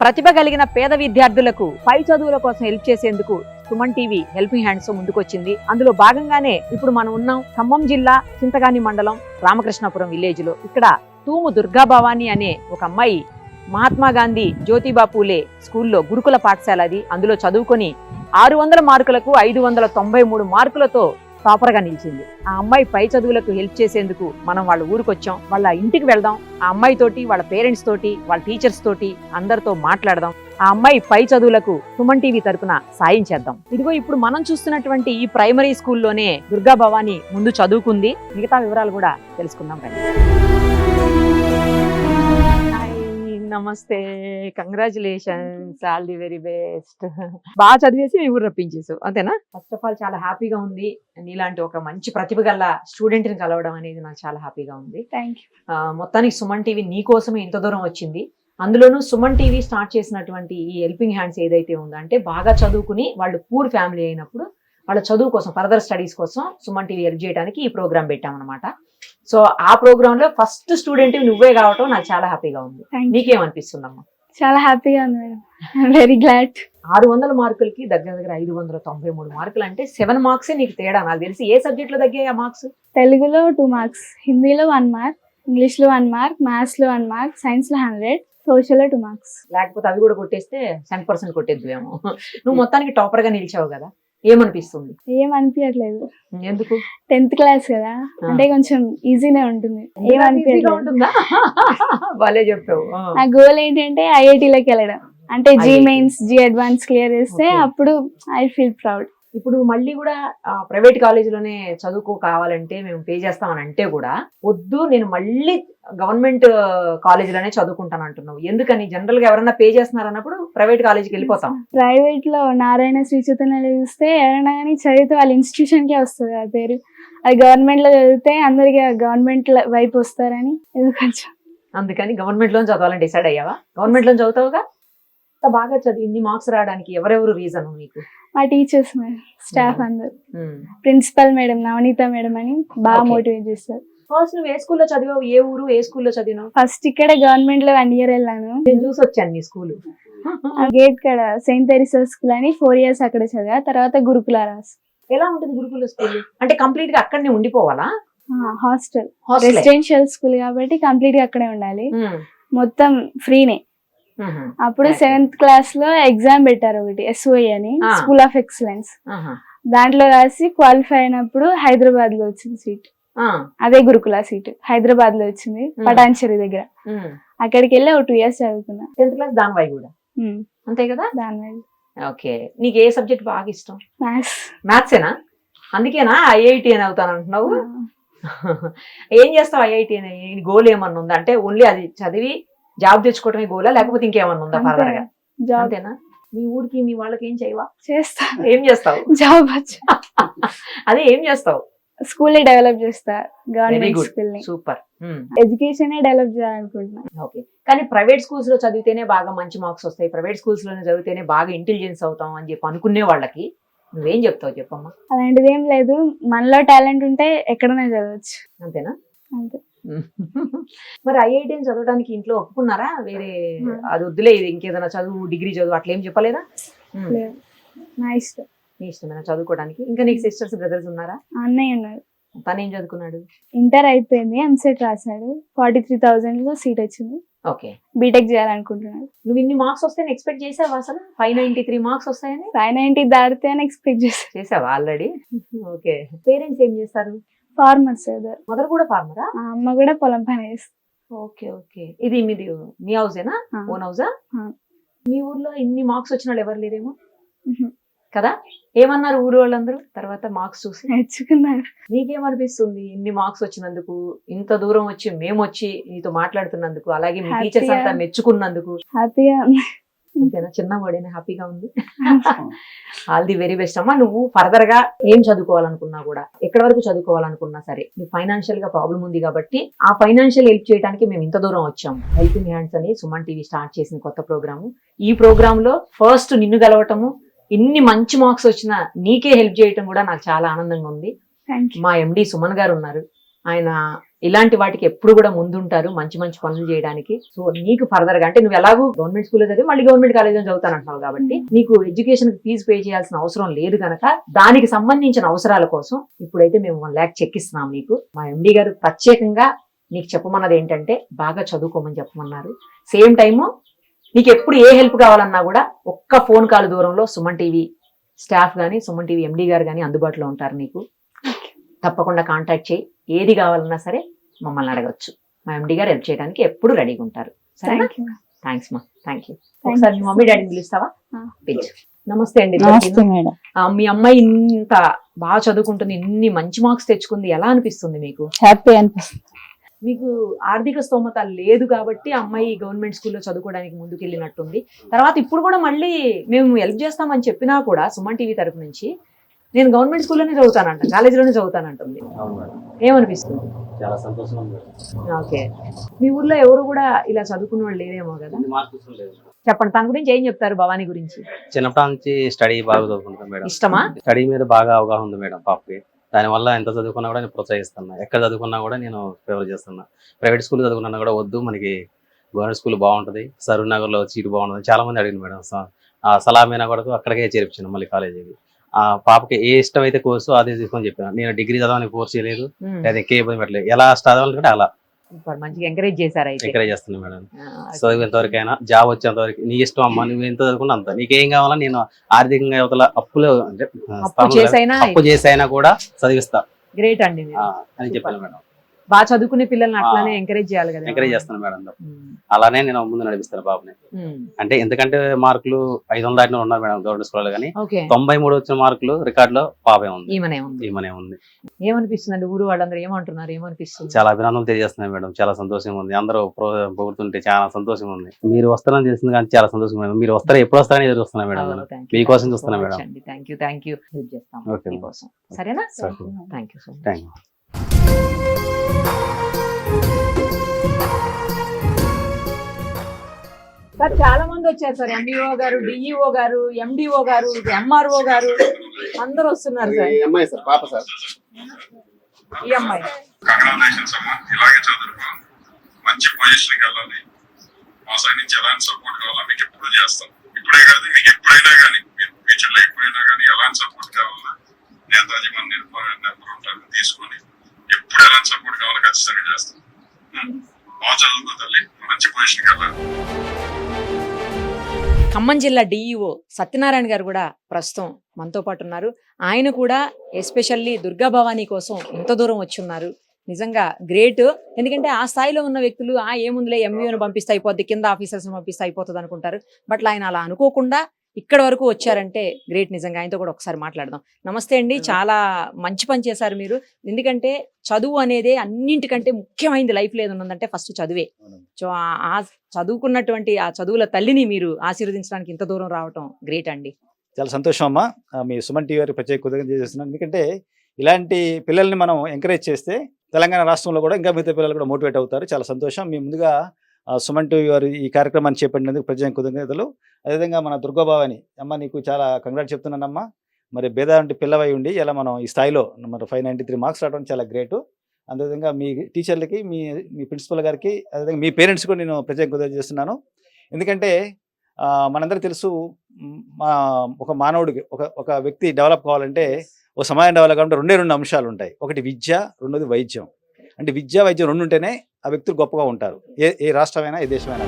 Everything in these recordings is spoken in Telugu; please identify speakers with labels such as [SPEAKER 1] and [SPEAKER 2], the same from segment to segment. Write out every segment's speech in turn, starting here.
[SPEAKER 1] ప్రతిభ కలిగిన పేద విద్యార్థులకు పై చదువుల కోసం హెల్ప్ చేసేందుకు సుమన్ టీవీ హెల్పింగ్ హ్యాండ్స్ ముందుకొచ్చింది. అందులో భాగంగానే ఇప్పుడు మనం ఉన్నాం ఖమ్మం జిల్లా చింతగాని మండలం రామకృష్ణపురం విలేజ్ లో. ఇక్కడ తూము దుర్గా భవాని అనే ఒక అమ్మాయి మహాత్మా గాంధీ జ్యోతిబా పూలే స్కూల్లో గురుకుల పాఠశాల అది. అందులో చదువుకొని 600 మార్కులకు 593 మార్కులతో టాపర్ గా నిలిచింది. ఆ అమ్మాయి పై చదువులకు హెల్ప్ చేసేందుకు మనం వాళ్ళ ఊరికి వచ్చాం. వాళ్ళ ఇంటికి వెళ్దాం, ఆ అమ్మాయి తోటి, వాళ్ళ పేరెంట్స్ తోటి, వాళ్ళ టీచర్స్ తోటి అందరితో మాట్లాడదాం. ఆ అమ్మాయి పై చదువులకు సుమన్ టీవీ తరపున సాయం చేద్దాం. ఇదిగో ఇప్పుడు మనం చూస్తున్నటువంటి ఈ ప్రైమరీ స్కూల్లోనే దుర్గా భవాని ముందు చదువుకుంది. మిగతా వివరాలు కూడా తెలుసుకుందాం రండి. నమస్తే, congratulations, all the very best. బాగా చదివేసి మీ ఊరు రప్పించేసావు అంతేనా? ఫస్ట్ ఆఫ్ ఆల్ చాలా హ్యాపీగా ఉంది. నీలాంటి ఒక మంచి ప్రతిభ గల స్టూడెంట్ ని కలవడం అనేది నాకు చాలా హ్యాపీగా ఉంది. మొత్తానికి సుమన్ టీవీ నీ కోసమే ఇంత దూరం వచ్చింది. అందులోనూ సుమన్ టీవీ స్టార్ట్ చేసినటువంటి ఈ హెల్పింగ్ హ్యాండ్స్ ఏదైతే ఉందో, అంటే బాగా చదువుకుని వాళ్ళు పూర్ ఫ్యామిలీ అయినప్పుడు వాళ్ళ చదువు కోసం, ఫర్దర్ స్టడీస్ కోసం సుమన్ టీవీ హెల్ప్ చేయడానికి ఈ ప్రోగ్రామ్ పెట్టామన్నమాట. సో ఆ ప్రోగ్రామ్ లో ఫస్ట్ స్టూడెంట్ నువ్వే కావటం నాకు చాలా హ్యాపీగా ఉంది. నీకేమనిపిస్తుందమ్మా?
[SPEAKER 2] చాలా హ్యాపీగా ఉంది మేడం, వెరీ గ్లాడ్.
[SPEAKER 1] 600 మార్కులకి దగ్గర 593 మార్కులు అంటే 7 మార్క్సే నీకు తేడా. నాకు తెలిసి ఏ సబ్జెక్ట్ లో తగ్గాయి ఆ మార్క్స్?
[SPEAKER 2] తెలుగులో 2 మార్క్స్, హిందీలో 1 మార్క్, ఇంగ్లీష్ లో 1 మార్క్, మ్యాథ్స్ లో 1 మార్క్, సైన్స్ లో 100, సోషల్ లో 2 మార్క్స్.
[SPEAKER 1] లేకపోతే అవి కూడా కొట్టేస్తే 100% కొట్టేద్దులేమో. నువ్వు మొత్తానికి టాపర్ గా నిలిచావు కదా, ఏమనిపిస్తుంది?
[SPEAKER 2] ఏమనిపించట్లేదు.
[SPEAKER 1] ఎందుకు?
[SPEAKER 2] 10th క్లాస్ కదా, అంటే కొంచెం ఈజీనే ఉంటుంది. ఏమనిపించట్లేదు.
[SPEAKER 1] వాళ్ళే చెప్తావు.
[SPEAKER 2] నా గోల్ ఏంటంటే ఐఐటీలోకి వెళ్ళడం, అంటే JEE mains, JEE advance clear చేస్తే అప్పుడు ఐ ఫీల్ ప్రౌడ్.
[SPEAKER 1] ఇప్పుడు మళ్ళీ కూడా ప్రైవేట్ కాలేజీలోనే చదువుకో కావాలంటే మేము పే చేస్తామని అంటే కూడా వద్దు, నేను మళ్ళీ గవర్నమెంట్ కాలేజీలోనే చదువుకుంటాను అంటున్నావు. ఎందుకని? జనరల్ గా ఎవరైనా పే చేస్తున్నారు అన్నప్పుడు ప్రైవేట్ కాలేజీకి వెళ్ళిపోతాం.
[SPEAKER 2] ప్రైవేట్ లో నారాయణ శ్రీ చైతన్యలో చూస్తే ఎవరైనా కానీ చదివితే వాళ్ళ ఇన్స్టిట్యూషన్ కే వస్తుంది ఆ పేరు. అది గవర్నమెంట్ లో చదివితే అందరికి గవర్నమెంట్ వైపు వస్తారని కొంచెం
[SPEAKER 1] అందుకని గవర్నమెంట్ లోనే చదవాలని డిసైడ్ అయ్యావా? గవర్నమెంట్ లో చదువుతావుగా. బాగా చదివి ఇన్ని మార్క్స్ రావడానికి ఎవరెవరు రీజన్ మీకు?
[SPEAKER 2] మా టీచర్స్ మేడం, స్టాఫ్ అందరు, ప్రిన్సిపల్ మేడం నవనీత మేడం అని బాగా మోటివేట్ చేస్తారు.
[SPEAKER 1] ఫస్ట్ నువ్వు ఏ స్కూల్లో చదివావు? ఏ ఊరు, ఏ స్కూల్లో చదివావు?
[SPEAKER 2] ఫస్ట్ ఇక్కడ గవర్నమెంట్ లో 1 year వెళ్ళాను.
[SPEAKER 1] నేను చూసి వచ్చాను నీ స్కూల్.
[SPEAKER 2] గేట్ కడ సెయింట్ తెరిసా స్కూల్ అని 4 years అక్కడ చదివా. తర్వాత గురుకుల రాసు.
[SPEAKER 1] ఎలా ఉంటుంది గురుకుల స్కూల్? అంటే కంప్లీట్ గా అక్కడనే ఉండిపోవాలా?
[SPEAKER 2] హాస్టల్, రెసిడెన్షియల్ స్కూల్ కాబట్టి కంప్లీట్ గా అక్కడే ఉండాలి. మొత్తం ఫ్రీనే. అప్పుడు 7th క్లాస్ లో ఎగ్జామ్ పెట్టారు ఒకటి, SOE అని, స్కూల్ ఆఫ్ ఎక్సలెన్స్. దాంట్లో రాసి క్వాలిఫై అయినప్పుడు హైదరాబాద్ లో వచ్చింది సీట్. అదే గురుకుల సీట్ హైదరాబాద్ లో వచ్చింది, పటాన్చెరి దగ్గర. అక్కడికి వెళ్ళి ఒక 2 years చదువుకున్నా.
[SPEAKER 1] 10th క్లాస్ దానివై కూడా అంతే కదా? దానివై. ఓకే, నీకు ఏ సబ్జెక్ట్ బాగా ఇష్టం?
[SPEAKER 2] మ్యాథ్స్.
[SPEAKER 1] మ్యాథ్సేనా? అందుకేనా ఐఐటి అని అవుతాను అంటున్నావు? ఏం చేస్తావు ఐఐటి అని? గోల్ ఏమన్నా ఉందా? అంటే ఓన్లీ అది చదివి జాబ్ తెచ్చుకోవటమే గోలా, లేకపోతే ఇంకేమన్నా ఉందా ఫర్దర్ గా? అంతేనా? మీ ఊరికి మీ వాళ్ళకి ఏం చేయవా?
[SPEAKER 2] చేస్తా.
[SPEAKER 1] ఏం చేస్తావు?
[SPEAKER 2] జాబ్.
[SPEAKER 1] అదే ఏం చేస్తావు?
[SPEAKER 2] స్కూల్ ని డెవలప్ చేస్తా, గవర్నమెంట్ స్కూల్ ని.
[SPEAKER 1] సూపర్.
[SPEAKER 2] ఎడ్యుకేషన్ డెవలప్ చేయాలనుకుంటున్నా.
[SPEAKER 1] ఓకే, కానీ ప్రైవేట్ స్కూల్స్ లో చదివితేనే బాగా మంచి మార్క్స్ వస్తాయి, ప్రైవేట్ స్కూల్స్ లోనే చదివితేనే బాగా ఇంటెలిజెన్స్ అవుతాం అని చెప్పి అనుకునే వాళ్ళకి నువ్వేం చెప్తావు చెప్పమ్మా?
[SPEAKER 2] అలాంటిది ఏం లేదు, మనలో టాలెంట్ ఉంటే ఎక్కడైనా చదవచ్చు.
[SPEAKER 1] అంతేనా?
[SPEAKER 2] అంతే.
[SPEAKER 1] మరి ఐఐటి చదవడానికి ఇంట్లో ఒప్పుకున్నారా? వేరే అది వద్దులే, ఇది ఇంకేదైనా చదువు, డిగ్రీ చదువు అట్లా ఏం చెప్పలేదా?
[SPEAKER 2] నా ఇష్టం.
[SPEAKER 1] నీ ఇష్టమేనా చదువుకోవడానికి? ఇంకా నీకు సిస్టర్స్, బ్రదర్స్ ఉన్నారా?
[SPEAKER 2] అన్నయ్య ఉన్నారు.
[SPEAKER 1] తను ఏం చదువుకున్నాడు?
[SPEAKER 2] ఇంటర్ అయిపోయింది, ఎంసెట్ రాశాడు, 43,000 లో సీట్ వచ్చింది.
[SPEAKER 1] ఓకే,
[SPEAKER 2] బీటెక్ చేయాలనుకుంటున్నాడు.
[SPEAKER 1] నువ్వు ఇన్ని మార్క్స్ వస్తాయని ఎక్స్పెక్ట్ చేసావా? అసలు 593 మార్క్స్ వస్తాయని?
[SPEAKER 2] 590 దాటితే అని ఎక్స్పెక్ట్
[SPEAKER 1] చేసావా ఆల్రెడీ? ఓకే. పేరెంట్స్ ఏం చేస్తారు?
[SPEAKER 2] ఫార్మర్స్.
[SPEAKER 1] మదర్ కూడా ఫార్మరా?
[SPEAKER 2] అమ్మ కూడా పొలం పని చేస్తారు.
[SPEAKER 1] Okay okay. ఇది మీది మీ హౌసేనా? ఓన్ హౌసా? మీ ఊర్లో ఇన్ని మార్క్స్ వచ్చిన వాళ్ళు ఎవరు లేరేమో కదా? ఏమన్నారు ఊరు వాళ్ళందరూ తర్వాత మార్క్స్ చూసి?
[SPEAKER 2] మెచ్చుకున్నారు.
[SPEAKER 1] నీకేమనిపిస్తుంది ఇన్ని మార్క్స్ వచ్చినందుకు, ఇంత దూరం వచ్చి మేము వచ్చి నీతో మాట్లాడుతున్నందుకు, అలాగే మీ టీచర్స్ అంతా మెచ్చుకున్నందుకు?
[SPEAKER 2] హ్యాపీగా ఉంది.
[SPEAKER 1] అంతేనా? చిన్న వాడైనా హ్యాపీగా ఉంది. ఆల్ ది వెరీ బెస్ట్ అమ్మా. నువ్వు ఫర్దర్ గా ఏం చదువుకోవాలనుకున్నా కూడా, ఎక్కడి వరకు చదువుకోవాలనుకున్నా సరే, నీకు ఫైనాన్షియల్ గా ప్రాబ్లం ఉంది కాబట్టి ఆ ఫైనాన్షియల్ హెల్ప్ చేయడానికి మేము ఇంత దూరం వచ్చాం. హెల్పింగ్ హ్యాండ్స్ అని సుమన్ టీవీ స్టార్ట్ చేసిన కొత్త ప్రోగ్రాము. ఈ ప్రోగ్రామ్ లో ఫస్ట్ నిన్ను గెలవటము, ఇన్ని మంచి మార్క్స్ వచ్చినా నీకే హెల్ప్ చేయటం కూడా నాకు చాలా ఆనందంగా ఉంది. మా ఎండి సుమన్ గారు ఉన్నారు, ఆయన ఇలాంటి వాటికి ఎప్పుడు కూడా ముందుంటారు మంచి మంచి పనులు చేయడానికి. సో నీకు ఫర్దర్ గా అంటే నువ్వు ఎలాగూ గవర్నమెంట్ స్కూల్లో చదివి మళ్ళీ గవర్నమెంట్ కాలేజీలో చదువుతానంటున్నావు కాబట్టి నీకు ఎడ్యుకేషన్ ఫీజు పే చేయాల్సిన అవసరం లేదు కనుక దానికి సంబంధించిన అవసరాల కోసం ఇప్పుడైతే మేము 1 lakh చెక్ ఇస్తున్నాం నీకు. మా ఎండి గారు ప్రత్యేకంగా నీకు చెప్పమన్నది ఏంటంటే బాగా చదువుకోమని చెప్పమన్నారు. సేమ్ టైము నీకు ఎప్పుడు ఏ హెల్ప్ కావాలన్నా కూడా ఒక్క ఫోన్ కాల్ దూరంలో సుమన్ టీవీ స్టాఫ్ కానీ సుమన్ టీవీ ఎండి గారు కానీ అందుబాటులో ఉంటారు. నీకు తప్పకుండా కాంటాక్ట్ చేయి. ఏది కావాలన్నా సరే మమ్మల్ని అడగచ్చు. మా ఎండి గారు హెల్ప్ చేయడానికి ఎప్పుడు రెడీగా ఉంటారు. సరేనా? థ్యాంక్స్ మా, థ్యాంక్ యూ. ఒకసారి మీ మమ్మీ డాడీని పిలుస్తావా? పిలుచు. నమస్తే అండి. మీ అమ్మాయి ఇంత బాగా చదువుకుంటుంది, ఇన్ని మంచి మార్క్స్ తెచ్చుకుంది, ఎలా అనిపిస్తుంది మీకు?
[SPEAKER 2] హ్యాపీ అనిపిస్తుంది.
[SPEAKER 1] మీకు ఆర్థిక స్తోమత లేదు కాబట్టి అమ్మాయి గవర్నమెంట్ స్కూల్లో చదువుకోవడానికి ముందుకెళ్ళినట్టుంది. తర్వాత ఇప్పుడు కూడా మళ్ళీ మేము హెల్ప్ చేస్తామని చెప్పినా కూడా సుమన్ టీవీ తరపు నుంచి నేను గవర్నమెంట్ స్కూల్లోనే చదువుతానంట, కాలేజీలోనే చదువుతానంటుంది. ఏమనిపిస్తుంది?
[SPEAKER 3] చాలా సంతోషంగా ఉంది.
[SPEAKER 1] ఓకే. మీ ఊర్లో ఎవరు కూడా ఇలా చదువుకున్న వాళ్ళు లేరేమో కదా? చెప్పండి, తన గురించి ఏం చెప్తారు? భవానీ గురించి
[SPEAKER 3] చిన్నప్పటి నుంచి స్టడీ బాగా చదువుకుంటాం మేడం.
[SPEAKER 1] ఇష్టమా?
[SPEAKER 3] స్టడీ మీద బాగా అవగాహన ఉంది మేడం పాపకి. దానివల్ల ఎంత చదువుకున్నా కూడా నేను ప్రోత్సహిస్తున్నా. ఎక్కడ చదువుకున్నా కూడా నేను ఫేవర్ చేస్తున్నా. ప్రైవేట్ స్కూల్ చదువుకున్నా కూడా వద్దు, మనకి గవర్నమెంట్ స్కూల్ బాగుంటుంది, సరూర్ నగర్ లో సీటు బాగుంటుంది. చాలా మంది అడిగింది మేడం. సలామీనా కూడా అక్కడికే చేర్పించాను మళ్ళీ కాలేజీకి. ఆ పాపకి ఏ ఇష్టం అయితే కోర్సు అదే తీసుకొని చెప్పాను. నేను డిగ్రీ చదవడానికి కోర్స్ చేయలేదు, లేదా ఇంకే ఇబ్బంది పెట్టలేదు. ఎలా చదవాలంటే అలా
[SPEAKER 1] మంచిగా ఎంకరేజ్ చేశారు.
[SPEAKER 3] ఎంకరేజ్ చేస్తున్నాను మేడం. చదివేంతవరకైనా జాబ్ వచ్చేంత వరకు నీ ఇష్టం అమ్మా, నువ్వు ఎంత చదువుకున్నా అంత. నీకేం కావాలా, నేను ఆర్థికంగా యువతల అప్పులు అంటే అప్పు చేసైనా కూడా చదివిస్తా.
[SPEAKER 1] గ్రేట్ అండి
[SPEAKER 3] అని చెప్పాను మేడం.
[SPEAKER 1] బాగా చదువుకునే పిల్లల్ని అట్లానే ఎంకరేజ్ చేయాలి కదా.
[SPEAKER 3] ఎంకరేజ్ చేస్తాను మేడం. అలానే నేను ముందు నడిపిస్తాను బాబుని. అంటే ఎందుకంటే మార్కులు 500 దాటిన ఉన్నారు మేడం గవర్నమెంట్ స్కూల్లో, కానీ 93 వచ్చిన మార్కులు రికార్డ్ లో పాపే ఉంది. ఈమెనే ఉంది.
[SPEAKER 1] ఏమనిపిస్తుంది? ఊరు వాళ్ళందరూ ఏమంటున్నారు? ఏమనిపిస్తుంది?
[SPEAKER 3] చాలా అభినందనలు తెలియజేస్తున్నాయి మేడం. చాలా సంతోషంగా ఉంది. అందరూ పొగుడుతుంటే చాలా సంతోషంగా ఉంది. మీరు వస్తారని తెలిసింది కానీ చాలా సంతోషంగా ఉంది. మీరు వస్తారా, ఎప్పుడు వస్తారని ఎదురు వస్తున్నా మేడం. మీకోసం చూస్తున్నా మేడం.
[SPEAKER 1] Thank you. హెల్ప్ చేస్తాం. సరేనా? Thank you so much.
[SPEAKER 3] Thank you.
[SPEAKER 1] Sir చాలా మంది వచ్చారు సార్. ఎండిఓ గారు, డిఈఓ గారు, ఎండిఓ గారు, ఎంఆర్ఓ గారు అందరూ వస్తున్నారు సార్. ఈ అమ్మాయి
[SPEAKER 4] ఇలాగే చదువుకో, మంచి పొజిషన్కి వెళ్ళాలి. మా సైడ్ నుంచి ఎలాంటి సపోర్ట్ కావాలా మీకు ఎప్పుడు చేస్తాం. ఇప్పుడే కాదు, మీకు ఎప్పుడైనా కానీ, ఫ్యూచర్ లో ఎప్పుడైనా కానీ ఎలాంటి సపోర్ట్ కావాలా నేతాజీ మన నెంబర్ ఉంటారు, తీసుకొని ఎప్పుడు ఎలాంటి సపోర్ట్ కావాలో ఖచ్చితంగా చేస్తాం. బాగా చదువుకో తల్లి, మంచి పొజిషన్కి వెళ్ళాలి.
[SPEAKER 1] ఖమ్మం జిల్లా డిఈఓ సత్యనారాయణ గారు కూడా ప్రస్తుతం మనతో పాటు ఉన్నారు. ఆయన కూడా ఎస్పెషల్లీ దుర్గా భవానీ కోసం ఇంత దూరం వచ్చి ఉన్నారు. నిజంగా గ్రేట్. ఎందుకంటే ఆ స్థాయిలో ఉన్న వ్యక్తులు ఏముందిలే ఎంఈఓను పంపిస్తే అయిపోద్ది, కింద ఆఫీసర్స్ని పంపిస్తే అయిపోతుంది అనుకుంటారు. బట్ ఆయన అలా అనుకోకుండా ఇక్కడ వరకు వచ్చారంటే గ్రేట్. నిజంగా ఆయనతో కూడా ఒకసారి మాట్లాడదాం. నమస్తే అండి. చాలా మంచి పని చేశారు మీరు. ఎందుకంటే చదువు అనేది అన్నింటికంటే ముఖ్యమైనది లైఫ్లో ఏది ఉన్నదంటే ఫస్ట్ చదువే. సో ఆ చదువుకున్నటువంటి ఆ చదువుల తల్లిని మీరు ఆశీర్వదించడానికి ఇంత దూరం రావటం గ్రేట్ అండి.
[SPEAKER 5] చాలా సంతోషం అమ్మా. మీ సుమన్ టీవీ వారికి ప్రత్యేక కృతజ్ఞతలు చేస్తున్నాను. ఎందుకంటే ఇలాంటి పిల్లల్ని మనం ఎంకరేజ్ చేస్తే తెలంగాణ రాష్ట్రంలో కూడా ఇంకా మిగతా పిల్లలు కూడా మోటివేట్ అవుతారు. చాలా సంతోషం. మీ ముందుగా సుమన్ టీవీ వారు ఈ కార్యక్రమాన్ని చేపట్టినందుకు ప్రత్యేక కృతజ్ఞతలు. అదేవిధంగా మన దుర్గా భవాని అమ్మ, నీకు చాలా కంగ్రాట్ చెప్తున్నానమ్మా. మరి బేద అంటే పిల్లవై ఉండి ఇలా మనం ఈ స్థాయిలో మరి 593 మార్క్స్ రావడం చాలా గ్రేట్. అదేవిధంగా మీ టీచర్లకి, మీ ప్రిన్సిపల్ గారికి, అదేవిధంగా మీ పేరెంట్స్ కూడా నేను ప్రత్యేక కృతజ్ఞత చేస్తున్నాను. ఎందుకంటే మనందరికీ తెలుసు, ఒక మానవుడికి ఒక వ్యక్తి డెవలప్ కావాలంటే, ఒక సమాజం డెవలప్ కావాలంటే రెండు అంశాలు ఉంటాయి. ఒకటి విద్య, రెండోది వైద్యం. అంటే విద్య, వైద్యం రెండు ఉంటేనే ఆ వ్యక్తులు గొప్పగా ఉంటారు, ఏ రాష్ట్రమైనా ఏ దేశమైనా.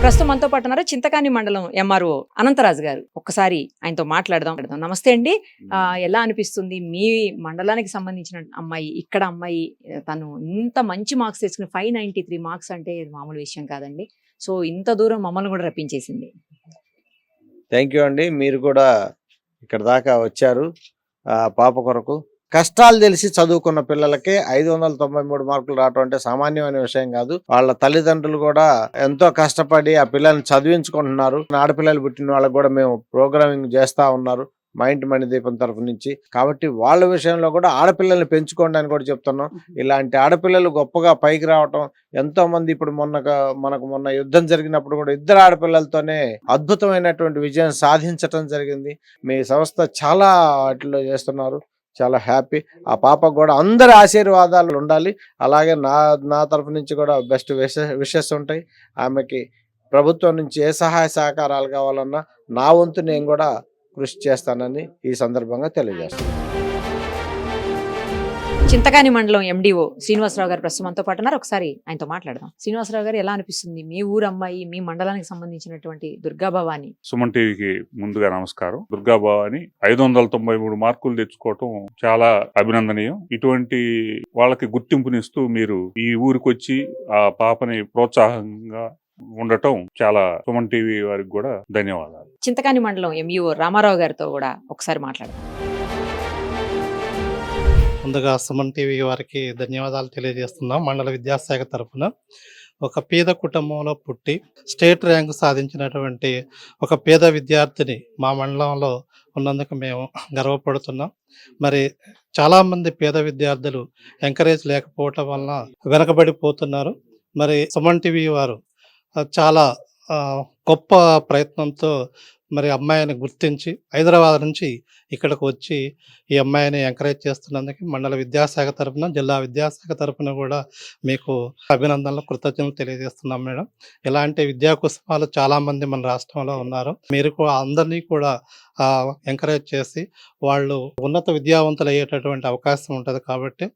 [SPEAKER 1] ప్రస్తుతం మనతో పాటు ఉన్నారు చింతకాని మండలం ఎంఆర్ఓ అనంతరాజు గారు. ఒక్కసారి ఆయనతో మాట్లాడదాం. నమస్తే అండి. ఎలా అనిపిస్తుంది మీ మండలానికి సంబంధించిన అమ్మాయి, ఇక్కడ అమ్మాయి తను ఇంత మంచి మార్క్స్ తెచ్చుకుని 593 మార్క్స్ అంటే మామూలు విషయం కాదండి. సో ఇంత దూరం మమ్మల్ని కూడా రప్పించేసింది.
[SPEAKER 6] థ్యాంక్ యూ అండి. మీరు కూడా ఇక్కడ దాకా వచ్చారు పాప కొరకు. కష్టాలు తెలిసి చదువుకున్న పిల్లలకి 593 మార్కులు రావటం అంటే సామాన్యమైన విషయం కాదు. వాళ్ళ తల్లిదండ్రులు కూడా ఎంతో కష్టపడి ఆ పిల్లల్ని చదివించుకుంటున్నారు. ఆడపిల్లలు పుట్టిన వాళ్ళకి కూడా మేము ప్రోగ్రామింగ్ చేస్తా ఉన్నారు మా ఇంటి మణిదీపం తరఫు నుంచి. కాబట్టి వాళ్ళ విషయంలో కూడా ఆడపిల్లల్ని పెంచుకోండి అని కూడా చెప్తున్నాం. ఇలాంటి ఆడపిల్లలు గొప్పగా పైకి రావటం ఎంతో మంది, ఇప్పుడు మనకు మొన్న యుద్ధం జరిగినప్పుడు కూడా 2 ఆడపిల్లలతోనే అద్భుతమైనటువంటి విజయం సాధించటం జరిగింది. మీ సంస్థ చాలా వాటిలో చేస్తున్నారు. చాలా హ్యాపీ. ఆ పాపకు కూడా అందరి ఆశీర్వాదాలు ఉండాలి. అలాగే నా తరఫు నుంచి కూడా బెస్ట్ విషెస్ ఉంటాయి. ఆమెకి ప్రభుత్వం నుంచి ఏ సహాయ సహకారాలు కావాలన్నా నా వంతు నేను కూడా కృషి చేస్తానని ఈ సందర్భంగా తెలియజేస్తాను.
[SPEAKER 1] చింతకాని మండలం ఎండిఓ శ్రీనివాసరావు గారు ప్రస్తుతం మనతో పాటు ఉన్నారు. ఒకసారి ఆయనతో మాట్లాడదాం. శ్రీనివాసరావు గారు, ఎలా అనిపిస్తుంది మీ ఊరు అమ్మాయి, మీ మండలానికి సంబంధించినటువంటి దుర్గా భవాని?
[SPEAKER 7] సుమన్ టీవీకి ముందుగా నమస్కారం. దుర్గా భవాని 593 మార్కులు తెచ్చుకోవటం చాలా అభినందనీయం. ఇటువంటి వాళ్ళకి గుర్తింపునిస్తూ మీరు ఈ ఊరికి వచ్చి ఆ పాపని ప్రోత్సాహంగా ఉండటం చాలా సుమన్ టీవీ వారికి కూడా ధన్యవాదాలు.
[SPEAKER 1] చింతకాని మండలం ఎంఈఓ రామారావు గారితో కూడా ఒకసారి మాట్లాడదాం.
[SPEAKER 8] ముందుగా సుమన్ టీవీ వారికి ధన్యవాదాలు తెలియజేస్తున్నాం. మండల విద్యాశాఖ తరఫున ఒక పేద కుటుంబంలో పుట్టి స్టేట్ ర్యాంకు సాధించినటువంటి ఒక పేద విద్యార్థిని మా మండలంలో ఉన్నందుకు మేము గర్వపడుతున్నాం. మరి చాలామంది పేద విద్యార్థులు ఎంకరేజ్ లేకపోవటం వలన వెనకబడిపోతున్నారు. మరి సుమన్ టీవీ వారు చాలా గొప్ప ప్రయత్నంతో మరి అమ్మాయిని గుర్తించి హైదరాబాద్ నుంచి ఇక్కడికి వచ్చి ఈ అమ్మాయిని ఎంకరేజ్ చేస్తున్నందుకు మండల విద్యాశాఖ తరఫున, జిల్లా విద్యాశాఖ తరఫున కూడా మీకు అభినందనలు, కృతజ్ఞతలు తెలియజేస్తున్నాం మేడం. ఇలాంటి విద్యా కుసుమాలు చాలామంది మన రాష్ట్రంలో ఉన్నారు. మీరు కూడా అందరినీ కూడా ఎంకరేజ్ చేసి వాళ్ళు ఉన్నత విద్యావంతులు అయ్యేటటువంటి అవకాశం ఉంటుంది. కాబట్టి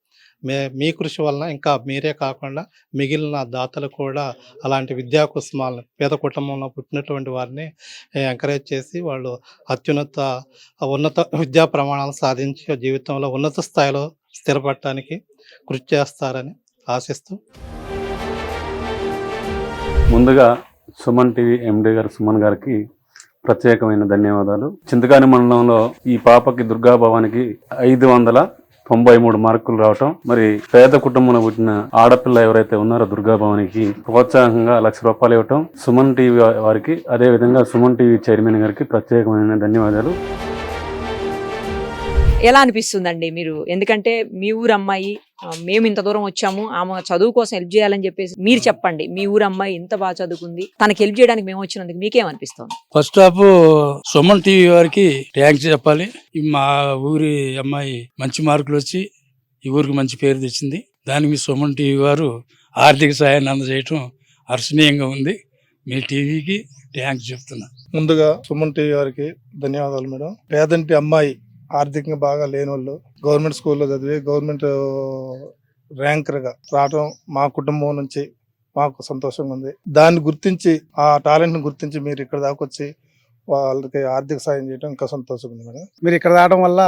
[SPEAKER 8] మీ కృషి వలన ఇంకా మీరే కాకుండా మిగిలిన దాతలు కూడా అలాంటి విద్యా కుసుమాలను, పేద కుటుంబంలో పుట్టినటువంటి వారిని ఎంకరేజ్ చేసి వాళ్ళు ఉన్నత విద్యా ప్రమాణాలు సాధించి జీవితంలో ఉన్నత స్థాయిలో స్థిరపడటానికి కృషి చేస్తారని ఆశిస్తూ,
[SPEAKER 7] ముందుగా సుమన్ టీవీ ఎండి గారు సుమన్ గారికి ప్రత్యేకమైన ధన్యవాదాలు. చింతకాని మండలంలో ఈ పాపకి దుర్గా భవానికి 593 మార్కులు రావటం, మరి పేద కుటుంబంలో పుట్టిన ఆడపిల్ల ఎవరైతే ఉన్నారో దుర్గా భవానికి ప్రోత్సాహంగా 1,00,000 రూపాయలు ఇవ్వటం సుమన్ టీవీ వారికి, అదే విధంగా సుమన్ టీవీ చైర్మన్ గారికి ప్రత్యేకమైన ధన్యవాదాలు.
[SPEAKER 1] ఎలా అనిపిస్తుందండి మీరు? ఎందుకంటే మీ ఊరు అమ్మాయి, మేము ఇంత దూరం వచ్చాము, ఆమె చదువు కోసం హెల్ప్ చేయాలని చెప్పేసి మీరు చెప్పండి. మీ ఊరు అమ్మాయి ఇంత బాగా చదువుకుంది, తనకి హెల్ప్ చేయడానికి మేము వచ్చినందుకు మీకేమనిపిస్తుంది?
[SPEAKER 9] ఫస్ట్ ఆఫ్ సుమన్ టీవీ వారికి థ్యాంక్స్ చెప్పాలి. మా ఊరి అమ్మాయి మంచి మార్కులు వచ్చి ఈ ఊరికి మంచి పేరు తెచ్చింది. దానికి మీ సుమన్ టీవీ వారు ఆర్థిక సహాయాన్ని అందజేయటం హర్షణీయంగా ఉంది. మీ టీవీకి థ్యాంక్స్ చెప్తున్నా.
[SPEAKER 10] ముందుగా సుమన్ టీవీ వారికి ధన్యవాదాలు మేడం. పేదంటి అమ్మాయి, ఆర్థికంగా బాగా లేని వాళ్ళు గవర్నమెంట్ స్కూల్లో చదివి గవర్నమెంట్ ర్యాంకర్గా రావడం మా కుటుంబం నుంచి మాకు సంతోషంగా ఉంది. దాన్ని గుర్తించి, ఆ టాలెంట్ని గుర్తించి మీరు ఇక్కడ దాకా వచ్చి వాళ్ళకి ఆర్థిక సాయం చేయడం ఇంకా సంతోషంగా ఉంది మేడం.
[SPEAKER 11] మీరు ఇక్కడ రావడం వల్ల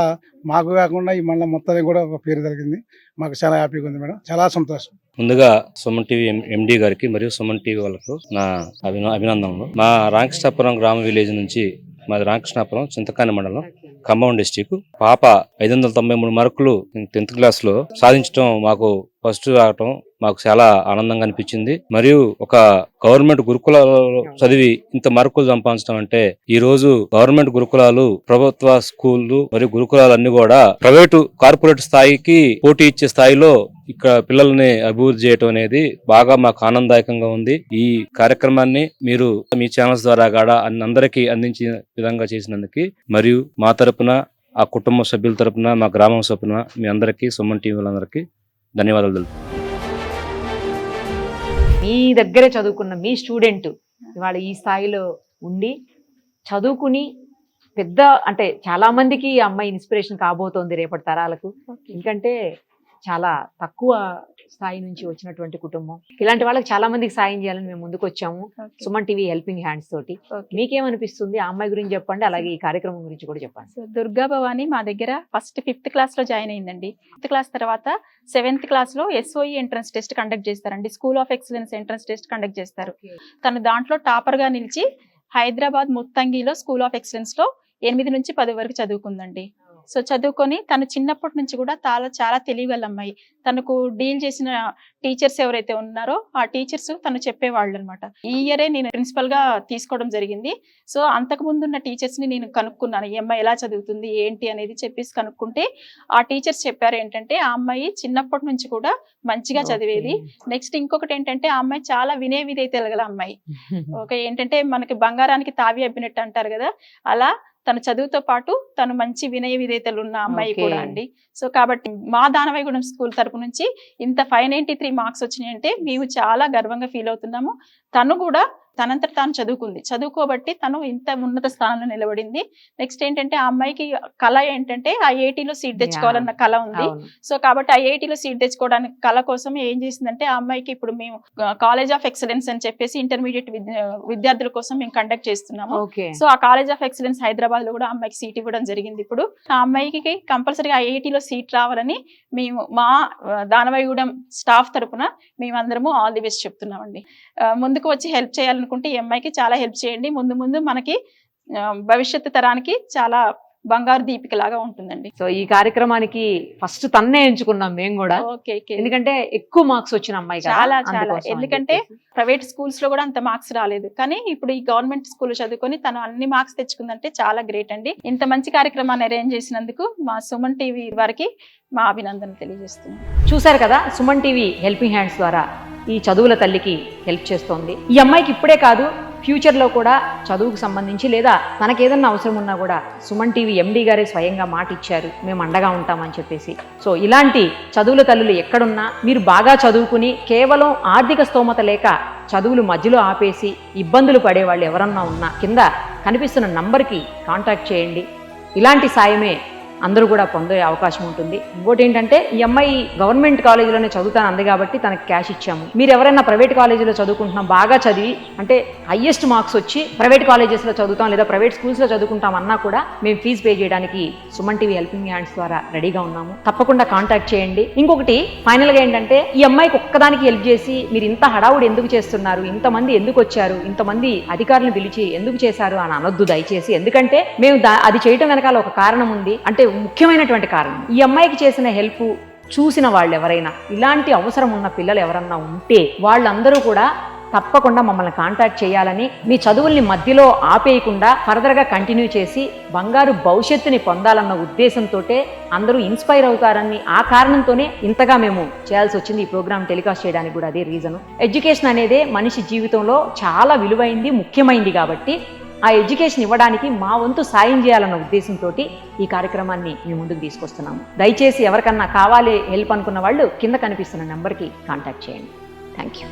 [SPEAKER 11] మాకు కాకుండా ఈ మండలం మొత్తానికి కూడా ఒక పేరు జరిగింది. మాకు చాలా హ్యాపీగా ఉంది మేడం, చాలా సంతోషం.
[SPEAKER 12] ముందుగా సుమన్ టీవీ ఎండి గారికి మరియు సుమన్ టీవీ వాళ్ళకు నా అభినందనలు. మా రామకృష్ణాపురం గ్రామ విలేజ్ నుంచి, మాది రామకృష్ణాపురం, చింతకాని మండలం, ఖమ్మం డిస్టిక్. పాప 593 మార్కులు 10th క్లాస్ లో సాధించడం, మాకు ఫస్ట్ రావటం మాకు చాలా ఆనందంగా అనిపించింది. మరియు ఒక గవర్నమెంట్ గురుకులాలలో చదివి ఇంత మార్కులు సంపాదించడం అంటే, ఈ రోజు గవర్నమెంట్ గురుకులాలు, ప్రభుత్వ స్కూళ్లు మరియు గురుకులాలు అన్ని కూడా ప్రైవేటు కార్పొరేట్ స్థాయికి పోటీ ఇచ్చే స్థాయిలో ఇక్కడ పిల్లల్ని అభివృద్ధి చేయటం అనేది బాగా మాకు ఆనందదాయకంగా ఉంది. ఈ కార్యక్రమాన్ని మీరు మీ ఛానల్స్ ద్వారా కూడా అందరికీ అందించిన విధంగా చేసినందుకు, మరియు మా తరపున, ఆ కుటుంబ సభ్యుల తరపున, మా గ్రామం తరపున మీ అందరికీ, సుమన్ టీవీ వాళ్ళందరికీ ధన్యవాదాలు తెలుపు.
[SPEAKER 1] మీ దగ్గరే చదువుకున్న మీ స్టూడెంట్ ఇవాళ ఈ స్థాయిలో ఉండి చదువుకుని పెద్ద, అంటే చాలా మందికి ఈ అమ్మాయి ఇన్స్పిరేషన్ కాబోతోంది రేపటి తరాలకు. ఎందుకంటే చాలా తక్కువ స్థాయి నుంచి వచ్చినటువంటి కుటుంబం, ఇలాంటి వాళ్ళకి చాలా మందికి సాయం చేయాలని మేము ముందుకు వచ్చాము సుమన్ టీవీ హెల్పింగ్ హ్యాండ్స్ తోటి. మీకేమనిపిస్తుంది? ఆ అమ్మాయి గురించి చెప్పండి, అలాగే ఈ కార్యక్రమం గురించి కూడా చెప్పండి.
[SPEAKER 13] దుర్గా భవాని మా దగ్గర ఫస్ట్ 5th క్లాస్ లో జాయిన్ అయిందండి. 5th క్లాస్ తర్వాత 7th క్లాస్ లో SOE ఎంట్రన్స్ టెస్ట్ కండక్ట్ చేస్తారండి. School of excellence entrance test conduct చేస్తారు. తను దాంట్లో టాపర్ గా నిలిచి హైదరాబాద్ ముత్తంగిలో స్కూల్ ఆఫ్ ఎక్సలెన్స్ లో 8 నుంచి 10 వరకు చదువుకుందండి. సో చదువుకొని తను చిన్నప్పటి నుంచి కూడా చాలా తెలివిగల అమ్మాయి. తనకు డీల్ చేసిన టీచర్స్ ఎవరైతే ఉన్నారో ఆ టీచర్స్ తను చెప్పేవాళ్ళు అనమాట. ఈ ఇయరే నేను ప్రిన్సిపల్ గా తీసుకోవడం జరిగింది. సో అంతకు ముందు ఉన్న టీచర్స్ ని నేను కనుక్కున్నాను, ఈ అమ్మాయి ఎలా చదువుతుంది ఏంటి అనేది చెప్పేసి కనుక్కుంటే ఆ టీచర్స్ చెప్పారు ఏంటంటే, ఆ అమ్మాయి చిన్నప్పటి నుంచి కూడా మంచిగా చదివేది. నెక్స్ట్ ఇంకొకటి ఏంటంటే, ఆ అమ్మాయి చాలా విధేయతలు గల అమ్మాయి. ఏంటంటే మనకి బంగారానికి తావి అబ్బినట్టు అంటారు కదా, అలా తన చదువుతో పాటు తను మంచి వినయ విధేతలు ఉన్న అమ్మాయి
[SPEAKER 1] Okay.
[SPEAKER 13] కూడా అండి. సో కాబట్టి మా దానవైగూడెం స్కూల్ తరపు నుంచి ఇంత 593 మార్క్స్ వచ్చినాయి అంటే మేము చాలా గర్వంగా ఫీల్ అవుతున్నాము. తను కూడా తనంతట తాను చదువుకుంది, చదువుకోబట్టి తను ఇంత ఉన్నత స్థానంలో నిలబడింది. నెక్స్ట్ ఏంటంటే ఆ అమ్మాయికి కళ ఏంటంటే ఐఐటీలో సీట్ తెచ్చుకోవాలన్న కళ ఉంది.
[SPEAKER 1] అవును.
[SPEAKER 13] సో కాబట్టి ఐఐటీలో సీట్ తెచ్చుకోవడానికి కళ కోసం ఏం చేసిందంటే ఆ అమ్మాయికి ఇప్పుడు మేము కాలేజ్ ఆఫ్ ఎక్సలెన్స్ అని చెప్పేసి ఇంటర్మీడియట్ విద్యార్థుల కోసం మేము కండక్ట్ చేస్తున్నాము.
[SPEAKER 1] ఓకే.
[SPEAKER 13] సో ఆ కాలేజ్ ఆఫ్ ఎక్సలెన్స్ హైదరాబాద్ లో కూడా అమ్మాయికి సీట్ ఇవ్వడం జరిగింది. ఇప్పుడు ఆ అమ్మాయికి కంపల్సరీగా ఐఐటీలో సీట్ రావాలని మేము మా దానవైగూడెం స్టాఫ్ తరపున మేమందరము ఆల్ ది బెస్ట్ చెప్తున్నామండి. ముందుకు వచ్చి హెల్ప్ చేయాలనుకుంటే ఈ అమ్మాయికి చాలా హెల్ప్ చేయండి. ముందు ముందు మనకి భవిష్యత్తు తరానికి చాలా బంగారు దీపిక లాగా ఉంటుందండి.
[SPEAKER 1] సో ఈ కార్యక్రమానికి ఫస్ట్ తన్నే ఎంచుకున్నాం మేము కూడా,
[SPEAKER 13] ఓకే.
[SPEAKER 1] ఎందుకంటే ఎక్కువ మార్క్స్ వచ్చిన అమ్మాయి కదా,
[SPEAKER 13] చాలా
[SPEAKER 1] అందుకోసం అని
[SPEAKER 13] ఎందుకంటే
[SPEAKER 1] చెప్పేసి.
[SPEAKER 13] ప్రైవేట్ స్కూల్స్ లో కూడా అంత మార్క్స్ రాలేదు, కానీ ఇప్పుడు ఈ గవర్నమెంట్ స్కూల్ చదువుకొని తను అన్ని మార్క్స్ తెచ్చుకుందంటే చాలా గ్రేట్ అండి. ఇంత మంచి కార్యక్రమాన్ని అరేంజ్ చేసినందుకు మా సుమన్ టీవీ వారికి మా అభినందనలు తెలియజేస్తున్నాం.
[SPEAKER 1] చూశారు కదా, సుమన్ టీవీ హెల్పింగ్ హ్యాండ్స్ ద్వారా ఈ చదువుల తల్లికి హెల్ప్ చేస్తోంది. ఈ అమ్మాయికి ఇప్పుడే కాదు, ఫ్యూచర్లో కూడా చదువుకు సంబంధించి లేదా తనకేదన్నా అవసరం ఉన్నా కూడా సుమన్ టీవీ ఎండీ గారే స్వయంగా మాట ఇచ్చారు, మేము అండగా ఉంటామని చెప్పేసి. సో ఇలాంటి చదువుల తల్లులు ఎక్కడున్నా, మీరు బాగా చదువుకుని కేవలం ఆర్థిక స్తోమత లేక చదువులు మధ్యలో ఆపేసి ఇబ్బందులు పడేవాళ్ళు ఎవరన్నా ఉన్నా కింద కనిపిస్తున్న నంబర్కి కాంటాక్ట్ చేయండి. ఇలాంటి సాయమే అందరూ కూడా పొందే అవకాశం ఉంటుంది. ఇంకోటి ఏంటంటే, ఈ అమ్మాయి గవర్నమెంట్ కాలేజీలోనే చదువుతాను అంది కాబట్టి తనకి క్యాష్ ఇచ్చాము. మీరు ఎవరైనా ప్రైవేట్ కాలేజీలో చదువుకుంటున్నాం, బాగా చదివి అంటే హైయెస్ట్ మార్క్స్ వచ్చి ప్రైవేట్ కాలేజెస్లో చదువుతాం లేదా ప్రైవేట్ స్కూల్స్లో చదువుకుంటాం అన్నా కూడా మేము ఫీజు పే చేయడానికి సుమన్ టీవీ హెల్పింగ్ హ్యాండ్స్ ద్వారా రెడీగా ఉన్నాము. తప్పకుండా కాంటాక్ట్ చేయండి. ఇంకొకటి ఫైనల్గా ఏంటంటే, ఈ అమ్మాయికి ఒక్కదానికి హెల్ప్ చేసి మీరు ఇంత హడావుడి ఎందుకు చేస్తున్నారు, ఇంతమంది ఎందుకు వచ్చారు, ఇంతమంది అధికారులను పిలిచి ఎందుకు చేశారు అని అనొద్దు దయచేసి. ఎందుకంటే మేము అది చేయటం వెనకాల ఒక కారణం ఉంది, అంటే ముఖ్యమైనటువంటి కారణం. ఈ అమ్మాయికి చేసిన హెల్ప్ చూసిన వాళ్ళు ఎవరైనా, ఇలాంటి అవసరం ఉన్న పిల్లలు ఎవరన్నా ఉంటే వాళ్ళందరూ కూడా తప్పకుండా మమ్మల్ని కాంటాక్ట్ చేయాలని, మీ చదువుల్ని మధ్యలో ఆపేయకుండా ఫర్దర్గా కంటిన్యూ చేసి బంగారు భవిష్యత్తుని పొందాలన్న ఉద్దేశంతో అందరూ ఇన్స్పైర్ అవుతారని ఆ కారణంతోనే ఇంతగా మేము చేయాల్సి వచ్చింది. ఈ ప్రోగ్రామ్ టెలికాస్ట్ చేయడానికి కూడా అదే రీజను. ఎడ్యుకేషన్ అనేదే మనిషి జీవితంలో చాలా విలువైంది, ముఖ్యమైంది కాబట్టి ఆ ఎడ్యుకేషన్ ఇవ్వడానికి మా వంతు సాయం చేయాలన్న ఉద్దేశంతో ఈ కార్యక్రమాన్ని మేము ముందుకు తీసుకొస్తున్నాము. దయచేసి ఎవరికన్నా కావాలి హెల్ప్ అనుకున్న వాళ్ళు కింద కనిపిస్తున్న నెంబర్కి కాంటాక్ట్ చేయండి. Thank you.